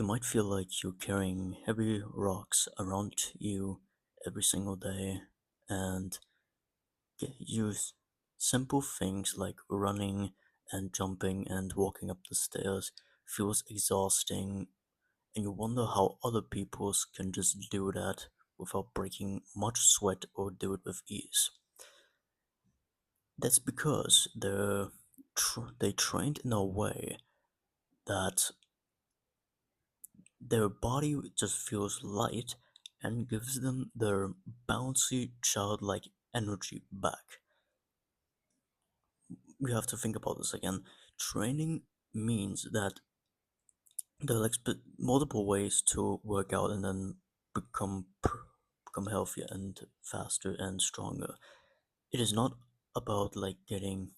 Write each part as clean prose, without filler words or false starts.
You might feel like you're carrying heavy rocks around you every single day, and use simple things like running and jumping and walking up the stairs feels exhausting, and you wonder how other people can just do that without breaking much sweat or do it with ease. That's because they trained in a way that their body just feels light and gives them their bouncy childlike energy back. You have to think about this again. Training means that there are like multiple ways to work out and then become healthier and faster and stronger. It is not about like getting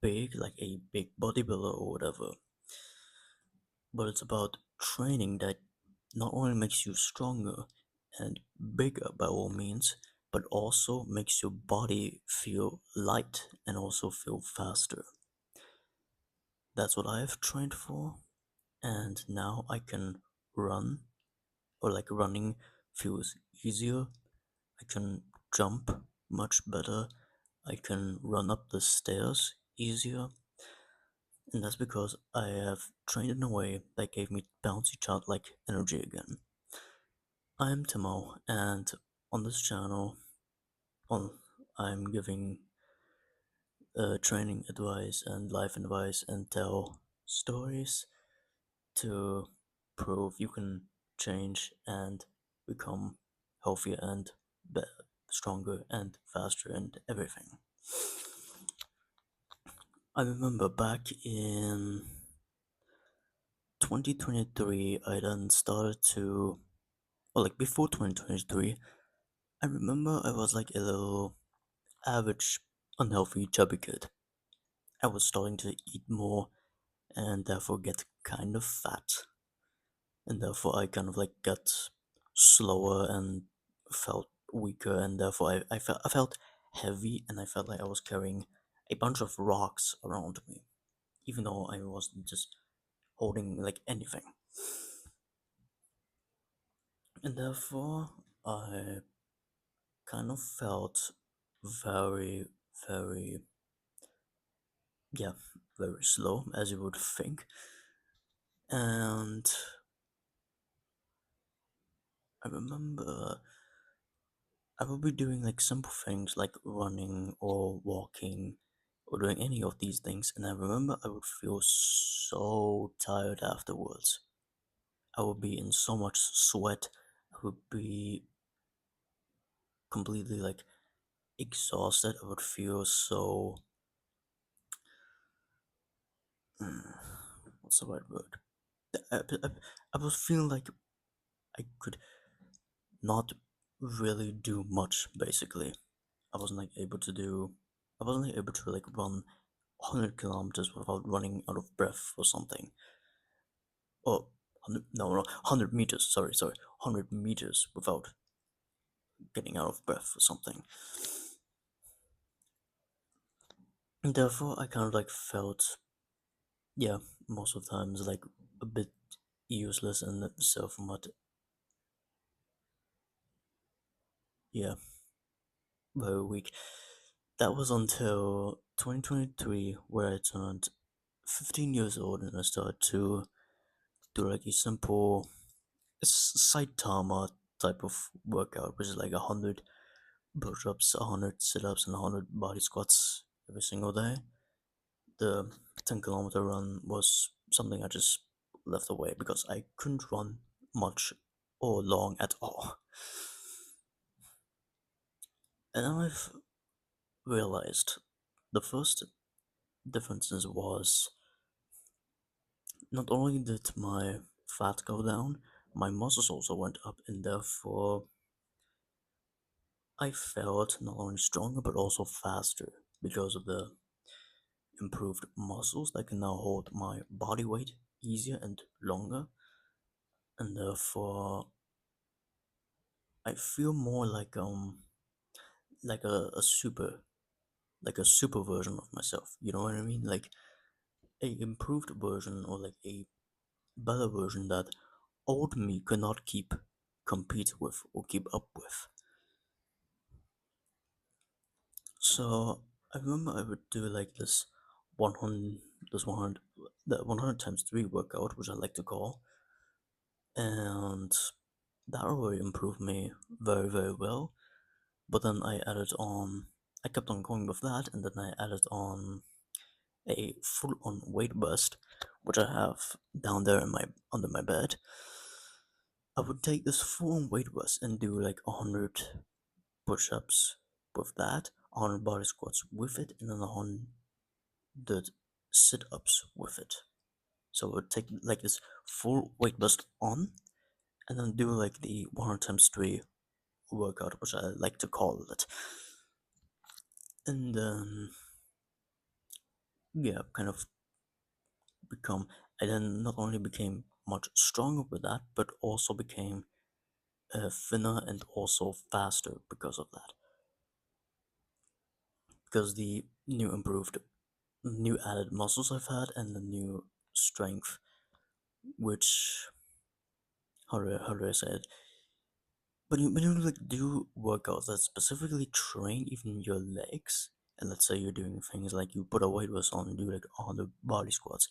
big like a big bodybuilder or whatever, but it's about training that not only makes you stronger and bigger by all means, but also makes your body feel light and also feel faster. That's what I have trained for, and now I can run, or like running feels easier. I can jump much better. I can run up the stairs easier, and that's because I have trained in a way that gave me bouncy childlike energy again. I am Timo, and on this channel, on I'm giving training advice and life advice and tell stories to prove you can change and become healthier and stronger and faster and everything. I remember back in 2023, I then started to, or like before 2023, I remember I was like a little average, unhealthy, chubby kid. I was starting to eat more and therefore get kind of fat, and therefore I kind of like got slower and felt weaker, and therefore I felt heavy, and I felt like I was carrying a bunch of rocks around me, even though I wasn't just holding like anything. And therefore I kind of felt very, very, yeah, very slow, as you would think. And I remember I would be doing like simple things like running or walking or doing any of these things, and I remember I would feel so tired afterwards. I would be in so much sweat, I would be completely like exhausted. I would feel so. What's the right word? I was feeling like I could not really do much basically. I wasn't like able to do. I wasn't like, able to like run 100 kilometers without running out of breath or something. Or 100, no, 100 meters. Sorry, 100 meters without getting out of breath or something. And therefore, I kind of like felt, yeah, most of the times like a bit useless and self-mud. Yeah, very weak. That was until 2023, where I turned 15 years old and I started to do like a simple Saitama type of workout, which is like 100 push-ups, 100 sit-ups, and 100 body squats every single day. The 10-kilometer run was something I just left away because I couldn't run much or long at all. And I've realized the first differences was not only did my fat go down, my muscles also went up, and therefore I felt not only stronger but also faster because of the improved muscles that can now hold my body weight easier and longer, and therefore I feel more like a super version of myself. You know what I mean? Like a improved version or like a better version that old me could not compete with or keep up with. So I remember I would do like this 100, this 100, the 100 times 3 workout, which I like to call, and that really improved me very, very well. But then I kept on going with that, and then I added on a full-on weight burst, which I have down there in my under my bed. I would take this full-on weight burst and do like 100 push-ups with that, 100 body squats with it, and then 100 sit-ups with it. So I would take like this full weight burst on, and then do like the 100 times 3 workout, which I like to call it. And yeah, kind of become, I then not only became much stronger with that, but also became thinner and also faster because of that. Because the new added muscles I've had and the new strength, which, how do I say it? When you like do workouts that specifically train even your legs, and let's say you're doing things like you put a weight vest on and do like 100 body squats,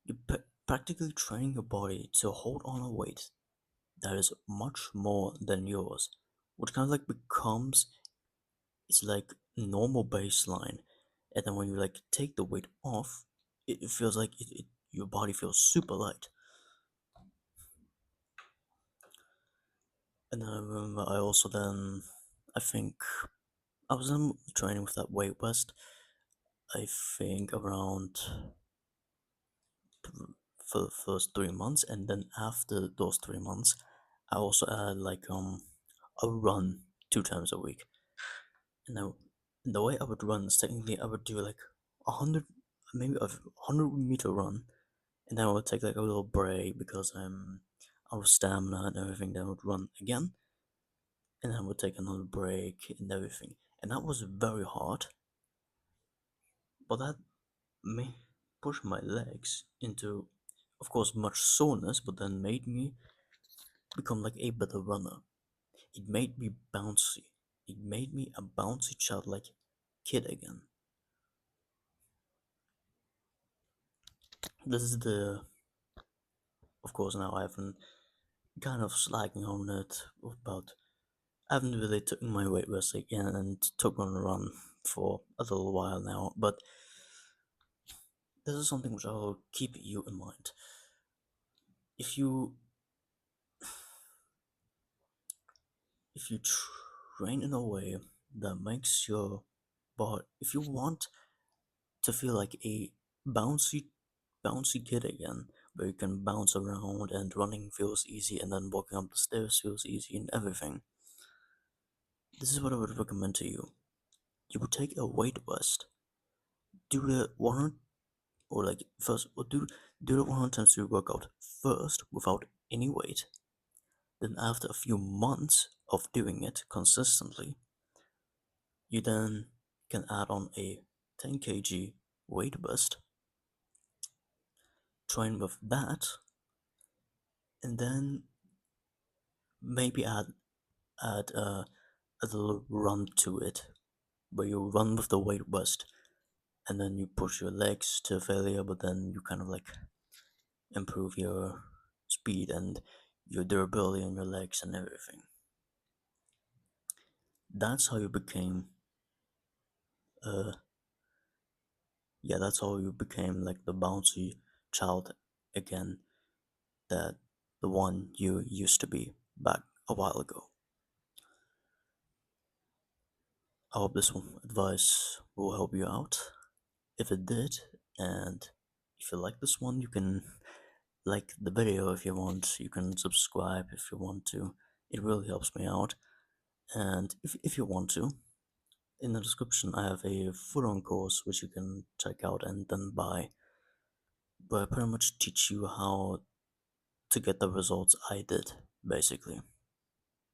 you're practically training your body to hold on a weight that is much more than yours, which kind of like becomes, it's like normal baseline, and then when you like take the weight off, it feels like your body feels super light. And then I remember I also then, I think I was then training with that weight vest, I think around for the first 3 months, and then after those 3 months, I also had like a run 2 times a week. And now the way I would run is technically I would do like 100, maybe a 100-meter run, and then I would take like a little break because I was stamina and everything. Then I would run again, and then I would take another break and everything. And that was very hard, but that may push my legs into, of course, much soreness, but then made me become like a better runner. It made me bouncy. It made me a bouncy childlike kid again. This is the, of course, now I've been kind of slacking on it about. I haven't really taken my weight vest again and took on a run for a little while now, but this is something which I will keep you in mind. If you if you train in a way that makes your body, if you want to feel like a bouncy kid again, where you can bounce around and running feels easy and then walking up the stairs feels easy and everything, this is what I would recommend to you. You would take a weight vest, do the 100, or like first, or do the 100 times 3 workout first without any weight. Then after a few months of doing it consistently, you then can add on a 10 kg weight vest, train with that, and then maybe add a little run to it, where you run with the weight vest, and then you push your legs to failure, but then you kind of like improve your speed and your durability on your legs and everything. That's how you became, uh, yeah, that's how you became like the bouncy child again, that the one you used to be back a while ago. I hope this advice will help you out. If it did, and if you like this one, you can like the video if you want. You can subscribe if you want to. It really helps me out. And if you want to, in the description I have a full-on course which you can check out and then buy, where I pretty much teach you how to get the results I did, basically.